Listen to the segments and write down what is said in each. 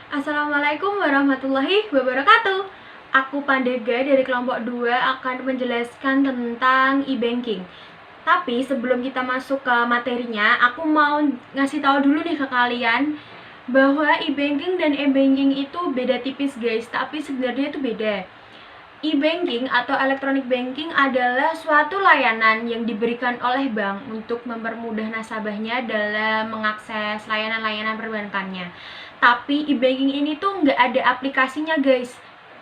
Assalamualaikum warahmatullahi wabarakatuh. Aku Pandega dari kelompok 2 akan menjelaskan tentang e-banking. Tapi sebelum kita masuk ke materinya, aku mau ngasih tahu dulu nih ke kalian bahwa e-banking dan e-banking itu beda tipis guys, tapi sebenarnya itu beda. E-banking atau electronic banking adalah suatu layanan yang diberikan oleh bank untuk mempermudah nasabahnya dalam mengakses layanan-layanan perbankannya. Tapi e-banking ini tuh nggak ada aplikasinya guys.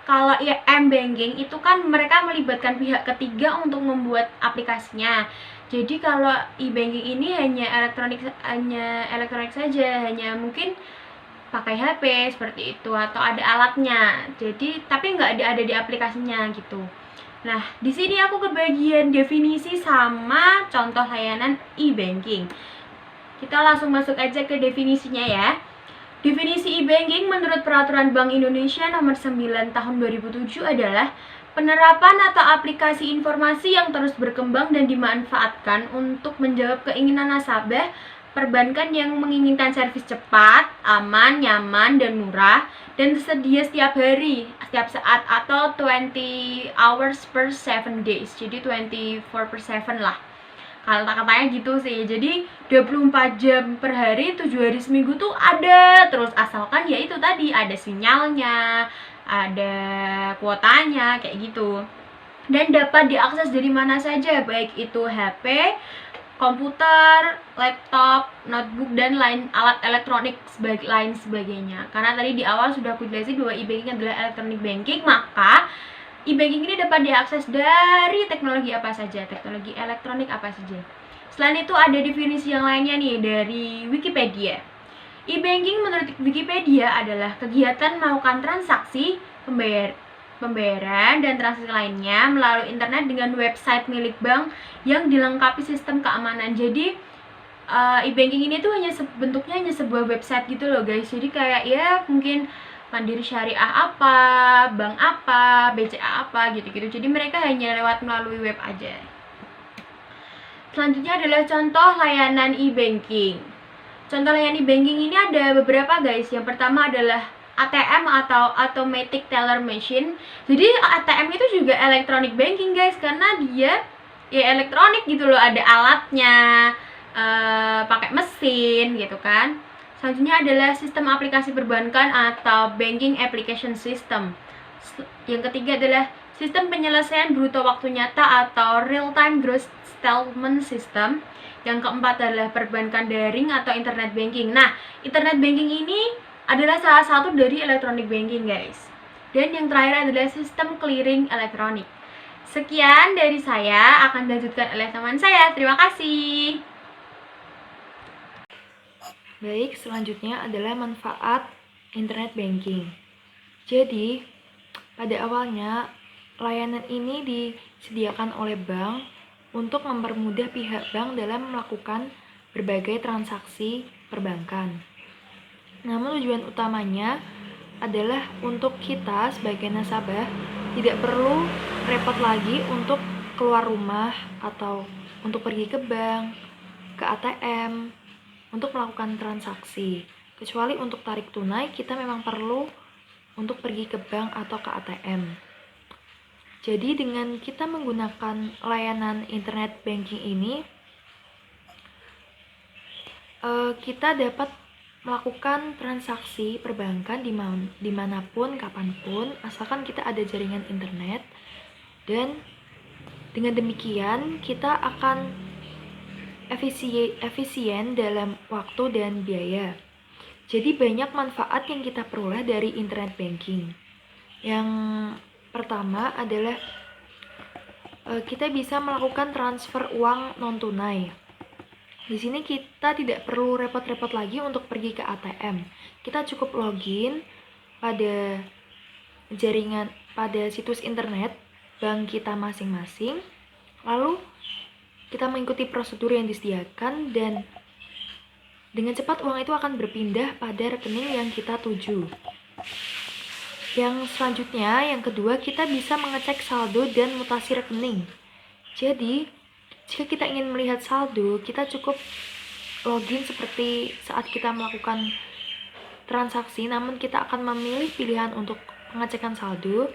Kalau m-banking itu kan mereka melibatkan pihak ketiga untuk membuat aplikasinya. Jadi kalau e-banking ini hanya elektronik saja, hanya mungkin pakai HP seperti itu atau ada alatnya. Jadi tapi nggak ada di aplikasinya gitu. Nah, di sini aku kebagian definisi sama contoh layanan e-banking. Kita langsung masuk aja ke definisinya ya. Definisi e-banking menurut Peraturan Bank Indonesia Nomor 9 Tahun 2007 adalah penerapan atau aplikasi informasi yang terus berkembang dan dimanfaatkan untuk menjawab keinginan nasabah perbankan yang menginginkan servis cepat, aman, nyaman, dan murah, dan tersedia setiap hari, setiap saat, atau 20 hours per 7 days. Jadi 24 per 7 lah. Kalau katanya gitu sih. Jadi 24 jam per hari, 7 hari seminggu tuh ada terus, asalkan ya itu tadi ada sinyalnya, ada kuotanya kayak gitu. Dan dapat diakses dari mana saja, baik itu HP, komputer, laptop, notebook, dan lain alat elektronik lain sebagainya. Karena tadi di awal sudah aku jelasin bahwa e-banking adalah electronic banking, maka e-banking ini dapat diakses dari teknologi apa saja, teknologi elektronik apa saja. Selain itu ada definisi yang lainnya nih dari Wikipedia. E-banking menurut Wikipedia adalah kegiatan melakukan transaksi, pembayaran dan transaksi lainnya melalui internet dengan website milik bank yang dilengkapi sistem keamanan. Jadi e-banking ini tuh bentuknya hanya sebuah website gitu loh guys. Jadi kayak ya mungkin Mandiri Syariah apa, bank apa, BCA apa gitu-gitu. Jadi mereka hanya lewat melalui web aja. Selanjutnya adalah contoh layanan e-banking. Contoh layanan e-banking ini ada beberapa guys. Yang pertama adalah ATM atau Automatic Teller Machine. Jadi ATM itu juga electronic banking guys, karena dia ya elektronik gitu loh, ada alatnya, pakai mesin gitu kan. Selanjutnya adalah sistem aplikasi perbankan atau Banking Application System. Yang ketiga adalah sistem penyelesaian bruto waktu nyata atau Real Time Gross Settlement System. Yang keempat adalah perbankan daring atau internet banking. Nah, internet banking ini adalah salah satu dari electronic banking guys. Dan yang terakhir adalah sistem clearing elektronik. Sekian dari saya, akan dilanjutkan oleh teman saya. Terima kasih. Baik, selanjutnya adalah manfaat internet banking. Jadi, pada awalnya layanan ini disediakan oleh bank untuk mempermudah pihak bank dalam melakukan berbagai transaksi perbankan. Namun tujuan utamanya adalah untuk kita sebagai nasabah tidak perlu repot lagi untuk keluar rumah atau untuk pergi ke bank, ke ATM, untuk melakukan transaksi. Kecuali untuk tarik tunai, kita memang perlu untuk pergi ke bank atau ke ATM. Jadi dengan kita menggunakan layanan internet banking ini, kita dapat melakukan transaksi perbankan dimanapun, kapanpun, asalkan kita ada jaringan internet. Dan dengan demikian kita akan efisien dalam waktu dan biaya. Jadi banyak manfaat yang kita peroleh dari internet banking. Yang pertama adalah kita bisa melakukan transfer uang non tunai. Di sini kita tidak perlu repot-repot lagi untuk pergi ke ATM. Kita cukup login pada situs internet bank kita masing-masing, lalu kita mengikuti prosedur yang disediakan dan dengan cepat uang itu akan berpindah pada rekening yang kita tuju. Yang selanjutnya, yang kedua, kita bisa mengecek saldo dan mutasi rekening. Jadi, jika kita ingin melihat saldo, kita cukup login seperti saat kita melakukan transaksi, namun kita akan memilih pilihan untuk pengecekan saldo.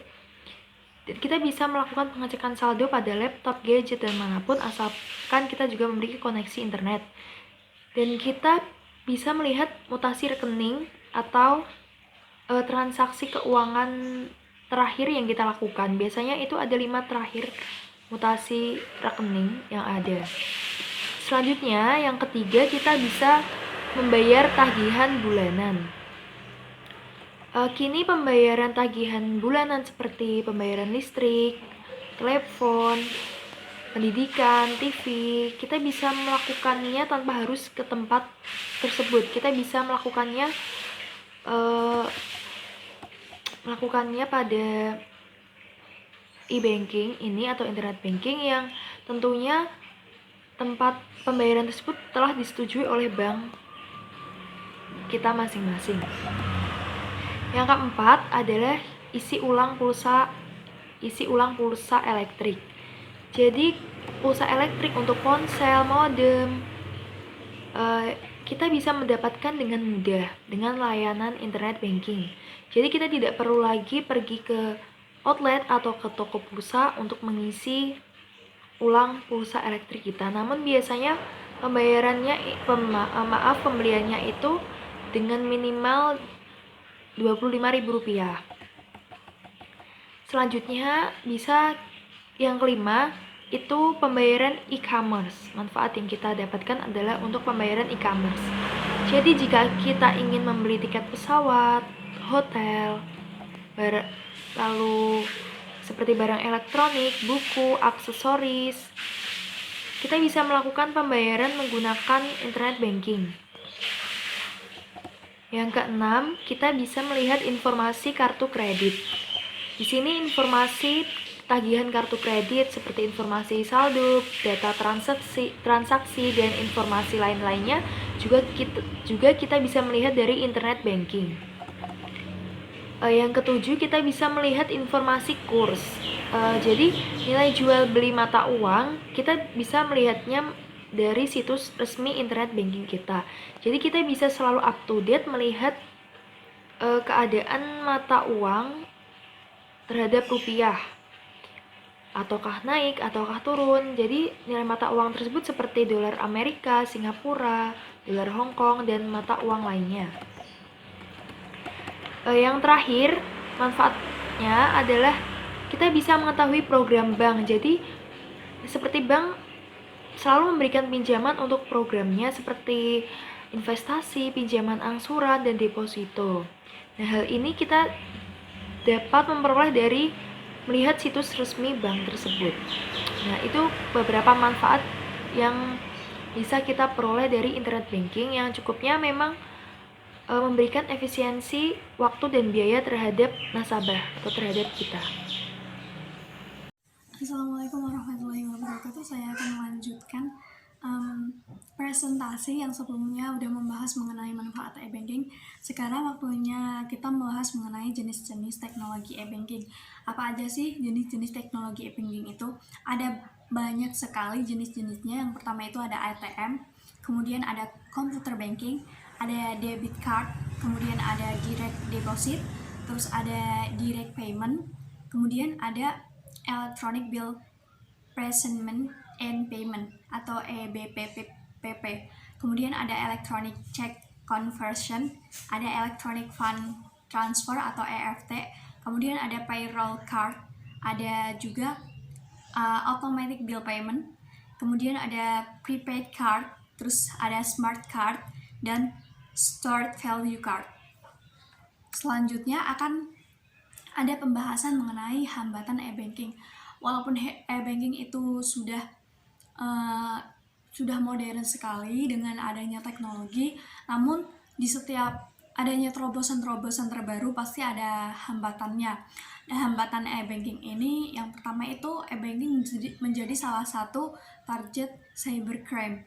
Kita bisa melakukan pengecekan saldo pada laptop, gadget, dan manapun asalkan kita juga memiliki koneksi internet. Dan kita bisa melihat mutasi rekening atau transaksi keuangan terakhir yang kita lakukan. Biasanya itu ada 5 terakhir mutasi rekening yang ada. Selanjutnya, yang ketiga, kita bisa membayar tagihan bulanan. Kini pembayaran tagihan bulanan seperti pembayaran listrik, telepon, pendidikan, TV, kita bisa melakukannya tanpa harus ke tempat tersebut. Kita bisa melakukannya pada e-banking ini atau internet banking yang tentunya tempat pembayaran tersebut telah disetujui oleh bank kita masing-masing. Yang keempat adalah isi ulang pulsa elektrik. Jadi pulsa elektrik untuk ponsel, modem, kita bisa mendapatkan dengan mudah dengan layanan internet banking. Jadi kita tidak perlu lagi pergi ke outlet atau ke toko pulsa untuk mengisi ulang pulsa elektrik kita. Namun biasanya pembeliannya itu dengan minimal Rp25.000. Selanjutnya bisa yang kelima itu pembayaran e-commerce. Manfaat yang kita dapatkan adalah untuk pembayaran e-commerce. Jadi jika kita ingin membeli tiket pesawat, hotel, lalu seperti barang elektronik, buku, aksesoris, kita bisa melakukan pembayaran menggunakan internet banking. Yang keenam, kita bisa melihat informasi kartu kredit. Di sini informasi tagihan kartu kredit seperti informasi saldo, data transaksi dan informasi lain-lainnya juga kita bisa melihat dari internet banking. Yang ketujuh, kita bisa melihat informasi kurs. Jadi nilai jual beli mata uang kita bisa melihatnya dari situs resmi internet banking kita. Jadi kita bisa selalu up to date melihat keadaan mata uang terhadap rupiah, ataukah naik ataukah turun. Jadi nilai mata uang tersebut seperti dolar Amerika, Singapura, dolar Hong Kong, dan mata uang lainnya. Yang terakhir, manfaatnya adalah kita bisa mengetahui program bank. Jadi seperti bank selalu memberikan pinjaman untuk programnya seperti investasi, pinjaman angsuran, dan deposito. Nah, hal ini kita dapat memperoleh dari melihat situs resmi bank tersebut. Nah, itu beberapa manfaat yang bisa kita peroleh dari internet banking yang cukupnya memang memberikan efisiensi waktu dan biaya terhadap nasabah atau terhadap kita. Assalamualaikum warahmatullahi wabarakatuh. Saya akan melanjutkan presentasi yang sebelumnya udah membahas mengenai manfaat e-banking. Sekarang waktunya kita membahas mengenai jenis-jenis teknologi e-banking. Apa aja sih jenis-jenis teknologi e-banking itu? Ada banyak sekali jenis-jenisnya. Yang pertama itu ada ATM, kemudian ada computer banking, ada debit card, kemudian ada direct deposit, terus ada direct payment, kemudian ada electronic bill presentment and payment atau EBPPP. Kemudian ada electronic check conversion, ada electronic fund transfer atau EFT, kemudian ada payroll card, ada juga automatic bill payment, kemudian ada prepaid card, terus ada smart card dan stored value card. Selanjutnya akan ada pembahasan mengenai hambatan e-banking. Walaupun e-banking itu sudah modern sekali dengan adanya teknologi, namun di setiap adanya terobosan-terobosan terbaru pasti ada hambatannya. Nah, hambatan e-banking ini yang pertama itu e-banking menjadi salah satu target cybercrime.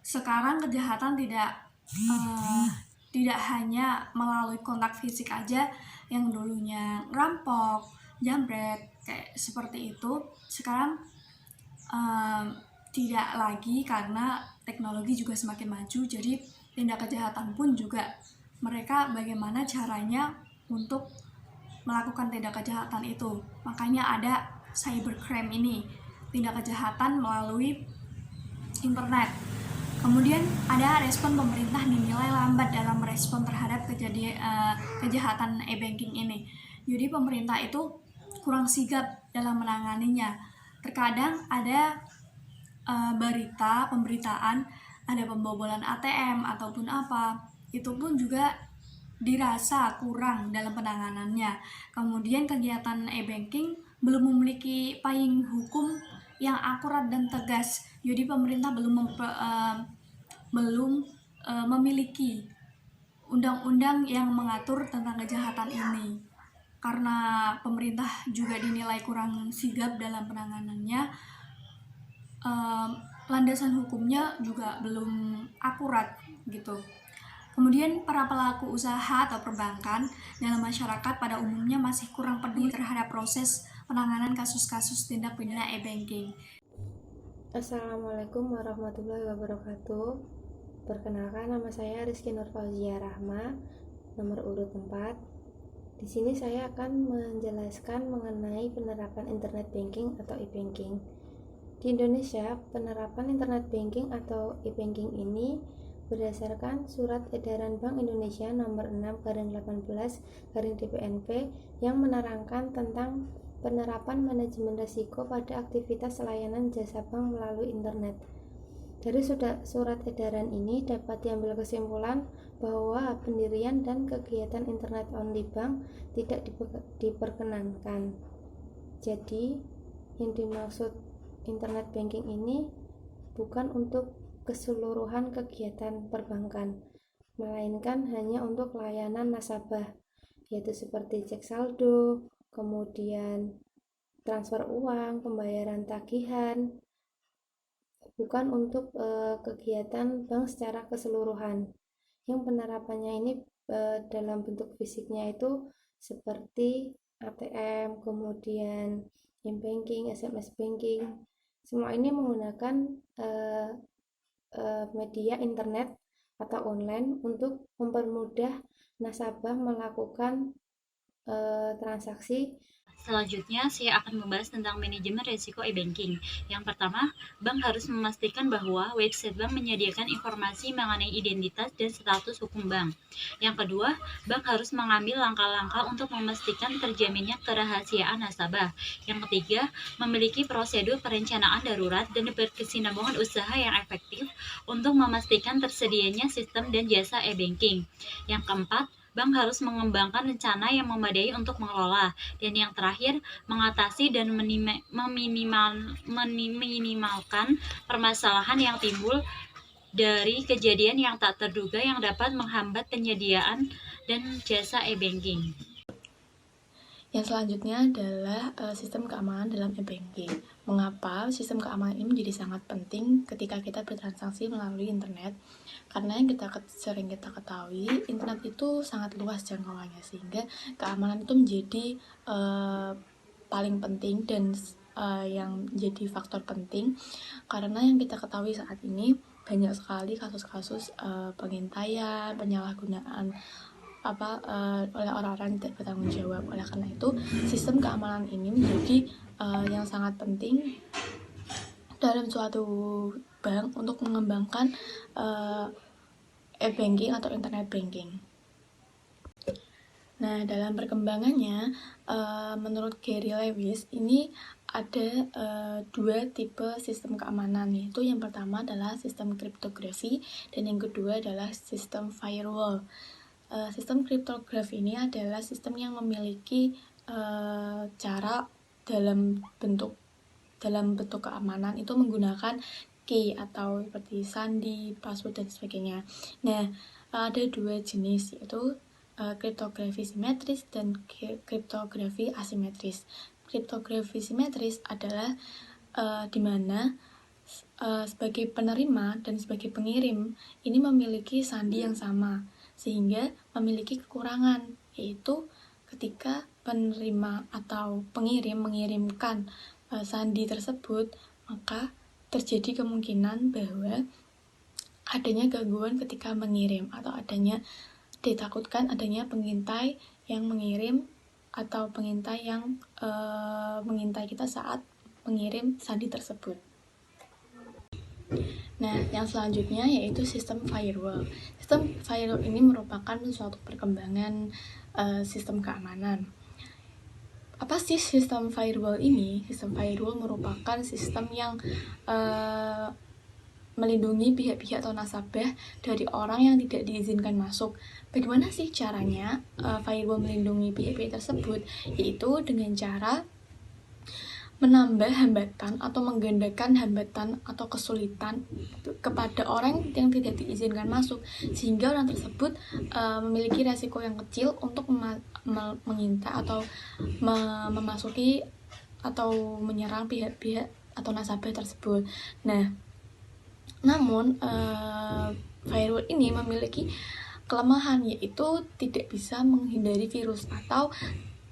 Sekarang kejahatan tidak hanya melalui kontak fisik aja yang dulunya ngerampok, jambret, kayak seperti itu. Sekarang tidak lagi karena teknologi juga semakin maju, jadi tindak kejahatan pun juga mereka bagaimana caranya untuk melakukan tindak kejahatan itu. Makanya ada cybercrime ini, tindak kejahatan melalui internet. Kemudian ada respon pemerintah dinilai lambat dalam merespon terhadap kejahatan e-banking ini. Jadi pemerintah itu kurang sigap dalam menanganinya. Terkadang ada pemberitaan ada pembobolan ATM ataupun apa, itu pun juga dirasa kurang dalam penanganannya. Kemudian kegiatan e-banking belum memiliki payung hukum yang akurat dan tegas. Jadi pemerintah belum memiliki undang-undang yang mengatur tentang kejahatan ini. Karena pemerintah juga dinilai kurang sigap dalam penanganannya, landasan hukumnya juga belum akurat gitu. Kemudian para pelaku usaha atau perbankan dalam masyarakat pada umumnya masih kurang peduli terhadap proses penanganan kasus-kasus tindak pidana e-banking. Assalamualaikum warahmatullahi wabarakatuh. Perkenalkan, nama saya Rizky Nurfauzia Rahma, nomor urut 4. Di sini saya akan menjelaskan mengenai penerapan internet banking atau e-banking. Di Indonesia, penerapan internet banking atau e-banking ini berdasarkan Surat Edaran Bank Indonesia nomor 6/18/DPNP yang menerangkan tentang penerapan manajemen risiko pada aktivitas layanan jasa bank melalui internet. Dari surat edaran ini dapat diambil kesimpulan bahwa pendirian dan kegiatan internet only bank tidak diperkenankan. Jadi, yang dimaksud internet banking ini bukan untuk keseluruhan kegiatan perbankan, melainkan hanya untuk layanan nasabah, yaitu seperti cek saldo, kemudian transfer uang, pembayaran tagihan, bukan untuk kegiatan bank secara keseluruhan. Yang penerapannya ini dalam bentuk fisiknya itu seperti ATM, kemudian e-banking, SMS banking. Semua ini menggunakan media internet atau online untuk mempermudah nasabah melakukan transaksi. Selanjutnya, saya akan membahas tentang manajemen risiko e-banking. Yang pertama, bank harus memastikan bahwa website bank menyediakan informasi mengenai identitas dan status hukum bank. Yang kedua, bank harus mengambil langkah-langkah untuk memastikan terjaminnya kerahasiaan nasabah. Yang ketiga, memiliki prosedur perencanaan darurat dan berkesinambungan usaha yang efektif untuk memastikan tersedianya sistem dan jasa e-banking. Yang keempat, bank harus mengembangkan rencana yang memadai untuk mengelola. Dan yang terakhir, mengatasi dan meminimalkan permasalahan yang timbul dari kejadian yang tak terduga yang dapat menghambat penyediaan dan jasa e-banking. Yang selanjutnya adalah sistem keamanan dalam e-banking. Mengapa sistem keamanan ini menjadi sangat penting ketika kita bertransaksi melalui internet? Karena yang sering kita ketahui, internet itu sangat luas jangkauannya, sehingga keamanan itu menjadi paling penting dan yang menjadi faktor penting. Karena yang kita ketahui saat ini banyak sekali kasus-kasus pengintaian, penyalahgunaan oleh orang-orang yang tidak bertanggung jawab. Oleh karena itu, sistem keamanan ini menjadi yang sangat penting dalam suatu bank untuk mengembangkan e-banking atau internet banking. Nah, dalam perkembangannya, menurut Gary Lewis, ini ada dua tipe sistem keamanan, yaitu yang pertama adalah sistem kriptografi dan yang kedua adalah sistem firewall. Sistem kriptografi ini adalah sistem yang memiliki cara dalam bentuk keamanan itu menggunakan key atau seperti sandi, password dan sebagainya. Nah, ada dua jenis, yaitu kriptografi simetris dan kriptografi asimetris. Kriptografi simetris adalah di mana sebagai penerima dan sebagai pengirim ini memiliki sandi yang sama, sehingga memiliki kekurangan, yaitu ketika penerima atau pengirim mengirimkan sandi tersebut, maka terjadi kemungkinan bahwa adanya gangguan ketika mengirim atau adanya ditakutkan adanya pengintai yang mengirim atau pengintai yang mengintai kita saat mengirim sandi tersebut. Nah, yang selanjutnya yaitu sistem firewall. Sistem firewall ini merupakan suatu perkembangan sistem keamanan. Apa sih sistem firewall ini? Sistem firewall merupakan sistem yang melindungi pihak-pihak atau nasabah dari orang yang tidak diizinkan masuk. Bagaimana sih caranya firewall melindungi pihak-pihak tersebut? Yaitu dengan cara menambah hambatan atau menggandakan hambatan atau kesulitan kepada orang yang tidak diizinkan masuk, sehingga orang tersebut memiliki resiko yang kecil untuk mengintai atau memasuki atau menyerang pihak-pihak atau nasabah tersebut. Nah, namun firewall ini memiliki kelemahan, yaitu tidak bisa menghindari virus, atau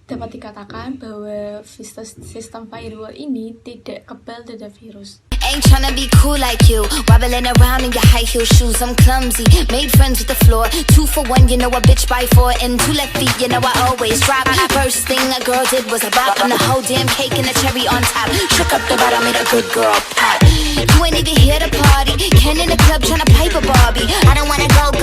dapat dikatakan bahwa sistem firewall ini tidak kebal terhadap virus. Ain't tryna be cool like you, wobbling around in your high heel shoes. I'm clumsy, made friends with the floor. 2 for 1, you know a bitch by 4. And 2 left feet, you know I always drop. First thing a girl did was a bop, and the whole damn cake and the cherry on top. Shook up the bottom, made a good girl pop. You ain't even here to party, Ken in the club tryna pipe a Barbie. I don't wanna go